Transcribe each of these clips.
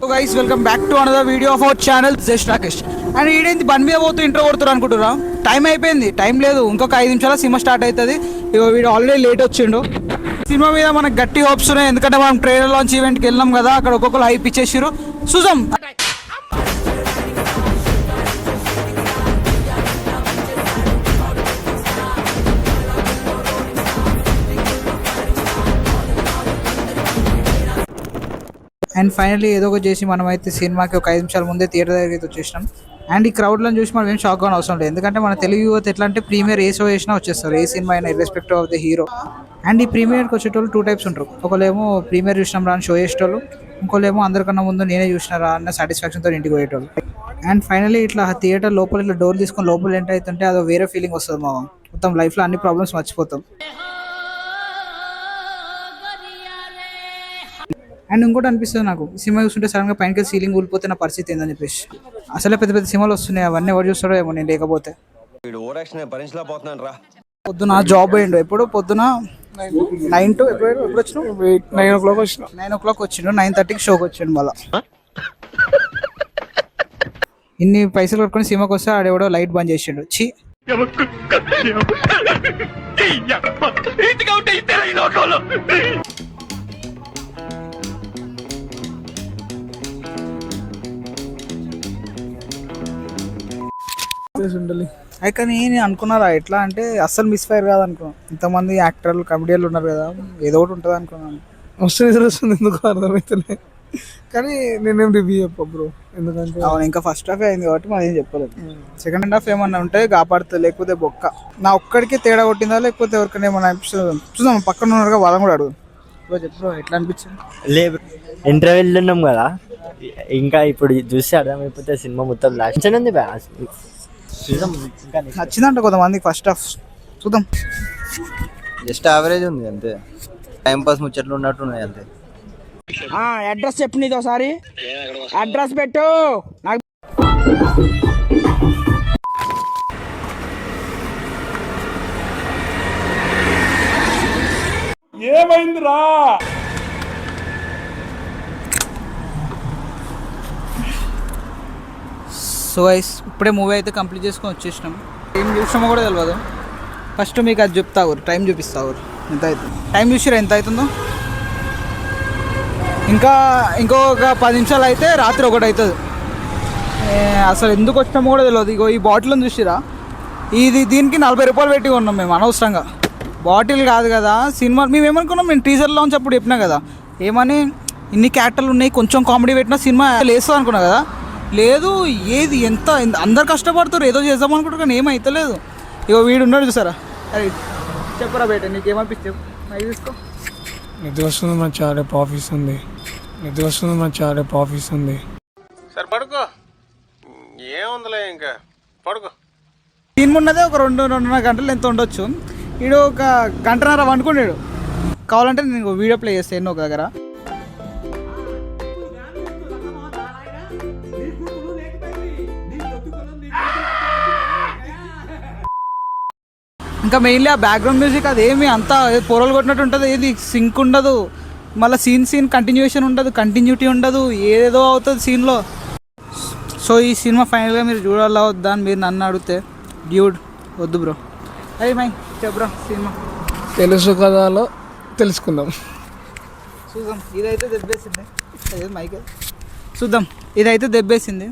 guys, welcome back to another video of our channel Zesh Rakesh. And ఈడేంది బండి మీద పోతూ intro కొడుతున్నారు అనుకుంటురా. Time అయిపోయింది, టైం లేదు, ఇంకొక 5 నిమిషాల సినిమా స్టార్ట్ అవుతుంది. ఇగో వీడు ఆల్రెడీ లేట్ వచ్చిండు. సినిమా మీద మనకు గట్టి హోప్స్ ఉన్నాయి, ఎందుకంటే మనం ట్రైలర్ లాంచ్ ఈవెంట్కి వెళ్ళాం కదా, అక్కడ ఒక్కొక్కరు హైప్ ఇచ్చేసారు. చూద్దాం. అండ్ ఫైనల్లీ ఏదో ఒకటి చేసి మనమైతే సినిమాకి ఒక 5 నిమిషాల ముందే థియేటర్ దగ్గరికి అయితే వచ్చేసినాం. అండ్ ఈ క్రౌడ్లను చూసి మనం ఏం షాక్ కావడం అవసరం లేదు, ఎందుకంటే మన తెలుగు యువత ఎట్లా అంటే ప్రీమియర్ ఏ షో చేసినా వచ్చేస్తారు, ఏ సినిమా అయినా irrespective of the hero. And ఈ ప్రీమియర్కి వచ్చేటోళ్ళు 2 టైప్స్ ఉంటారు. ఒకళ్ళేమో ప్రీమియర్ చూసినాం రా అని షో చేసేటోళ్ళు, ఇంకోళ్ళేమో అందరికన్నా ముందు నేనే చూసినారా అన్న సాటిస్ఫాక్షన్తో ఇంటికి పోయేటోళ్ళు. అండ్ ఫైనల్లీ ఇట్లా థియేటర్ లోపల ఇట్లా డోర్ తీసుకొని లోపల ఎంటర్ అవుతుంటే అదో వేరే ఫీలింగ్ వస్తుంది. మా మొత్తం లైఫ్లో అన్ని ప్రాబ్లమ్స్ మర్చిపోతాం. అండ్ ఇంకోటి అనిపిస్తుంది నాకు, సినిమా చూస్తుంటే సడన్గా పైనకి సీలింగ్ ఊలిపోతే నా పరిస్థితి ఏందని చెప్పేసి. అసలే పెద్ద పెద్ద సినిమాలు వస్తున్నాయి, అవన్నీ ఎవరు చూస్తాడో ఏమో నేను లేకపోతే. పొద్దున జాబ్ అయ్యిండు, ఎప్పుడు పొద్దున 9 to ఎప్పుడు వచ్చినావు? 9 o'clock వచ్చిన. 9 o'clock వచ్చిండు, 9:30కి షోకి వచ్చిండు. మళ్ళీ ఇన్ని పైసలు కొట్టుకొని సినిమాకి వస్తే ఆడెవడో లైట్ బంద్ చేసిండు. ఛీ, కానీ నేను అనుకున్నారా ఎట్లా అంటే అస్సలు మిస్ ఫైర్ కాదు అనుకున్నాను. ఇంతమంది యాక్టర్లు కమెడియన్లు ఉన్నారు కదా, ఏదో ఒకటి ఉంటుంది అనుకున్నాను. వస్తుంది ఎందుకు అర్థమవుతుంది, కానీ నేనేం రివ్యూ చెప్ప బ్రో, ఎందుకంటే అవును ఇంకా ఫస్ట్ హాఫ్ అయింది కాబట్టి మనం ఏం చెప్పలేదు. సెకండ్ హాఫ్ ఏమన్నా ఉంటే కాపాడుతుంది, లేకపోతే బొక్క. నా ఒక్కడికే తేడా కొట్టిందా లేకపోతే ఎవరికైనా ఏమన్నా అనిపిస్తుంది? చూద్దాం, పక్కన ఉన్నారుగా వాళ్ళని కూడా అడుగు. బ్రో చెప్పు ఎట్లా అనిపించింది? లేదు, ఇంటర్వ్యూలు ఉన్నాం కదా, ఇంకా ఇప్పుడు చూస్తే అర్థమైపోతే సినిమా మొత్తం లాస్ట్ ఉంది. నచ్చిందంట కొంతమందికి ఫస్ట్ హాఫ్. చూద్దాం. జస్ట్ యావరేజ్ ఉంది అంతే, టైం పాస్ ముచ్చట్లు ఉన్నట్టు ఉన్నాయి అంతే. అడ్రస్ చెప్పు, నీది ఒకసారి అడ్రస్ పెట్టు నాకు. ఏమైందిరా? సో గైస్, ఇప్పుడే మూవీ అయితే కంప్లీట్ చేసుకొని వచ్చేసినాం. ఏం చూసినామో కూడా తెలియదు. ఫస్ట్ మీకు అది చెప్తావు, టైం చూపిస్తావు ఎంత అవుతుంది. టైం చూసిరా ఎంత అవుతుందో? ఇంకొక 10 నిమిషాలు అయితే రాత్రి 1 అవుతుంది. అసలు ఎందుకు వచ్చినామో కూడా తెలియదు. ఇగో ఈ బాటిల్ని చూసిరా, దీనికి 40 రూపాయలు పెట్టి కొన్నాం మేము అనవసరంగా. బాటిల్ కాదు కదా సినిమా. మేము ఏమనుకున్నాం, మేము టీజర్ లాంచ్ అప్పుడు చెప్పినా కదా, ఏమని ఇన్ని క్యారెక్టర్లు ఉన్నాయి, కొంచెం కామెడీ పెట్టినా సినిమా లేస్తుంది అనుకున్నా కదా. లేదు, ఏది ఎంత అందరు కష్టపడుతారు, ఏదో చేద్దాం అనుకుంటారు, కానీ ఏమైతలేదు. ఇగో వీడు ఉన్నాడు చూసారా. అరే చెప్పరా బయట, నీకేమనిపిస్తే తీసుకో. నిద్ర వస్తుంది మంచి, రేపు ఆఫీస్ ఉంది. నిద్ర వస్తుంది మంచి, రేపు ఆఫీస్ ఉంది. సరే పడుకో, ఏముందిలే ఇంకా పడుకో. సినిమా ఉన్నదే ఒక 2-2.5 గంటలు ఎంత ఉండొచ్చు. వీడు ఒక 1.5 గంట వండుకున్నాడు. కావాలంటే నేను వీడియో ప్లే చేస్తాను ఒక దగ్గర. ఇంకా మెయిన్లీ ఆ బ్యాక్గ్రౌండ్ మ్యూజిక్ అదేమి అంతా పొరలు కొట్టినట్టు ఉంటుంది, ఏది సింక్ ఉండదు. మళ్ళీ సీన్ కంటిన్యూషన్ ఉండదు, కంటిన్యూటీ ఉండదు, ఏదేదో అవుతుంది సీన్లో. సో ఈ సినిమా ఫైనల్గా మీరు చూడాలా వద్దా అని మీరు నన్ను అడిగితే డ్యూడ్ వద్దు బ్రో. అయ్యి మై చెప్పరా సినిమా తెలుసు కదాలో తెలుసుకుందాం. చూద్దాం. ఇదైతే దెబ్బేసింది, మైకే చూద్దాం. ఇదైతే దెబ్బేసింది.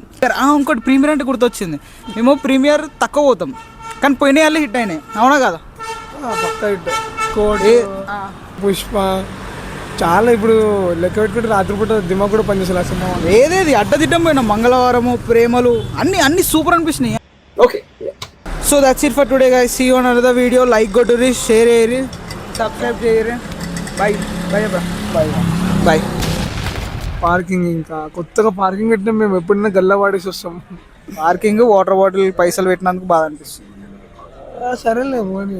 ఇంకోటి ప్రీమియర్ అంటే గుర్తొచ్చింది. మేము ప్రీమియర్ తక్కువ పోతాం, కానీ పోయిన వాళ్ళు హిట్ అయినాయి, అవునా కదా? పక్క హిట్. కోడి, పుష్ప చాలా ఇప్పుడు లెక్క పెట్టుకుంటే రాత్రిపూట దిమాగ్ కూడా పనిచేసేలా సినిమా. ఏదేది అడ్డదిడ్డం పోయినా, మంగళవారము, ప్రేమలు అన్ని సూపర్ అనిపిస్తున్నాయి. Okay, so that's it for today guys. See you on another video. Like కొట్టుర్రి, షేర్ చేయరి, సబ్స్క్రైబ్ చేయరి. Bye bye bye bye. Parking ఇంకా కొత్తగా పార్కింగ్ పెట్టినా మేము ఎప్పుడైనా గల్లా వాడేసి వస్తాం. పార్కింగ్, వాటర్ బాటిల్ పైసలు పెట్టినందుకు బాగా అనిపిస్తుంది. సరేలే పోనీ.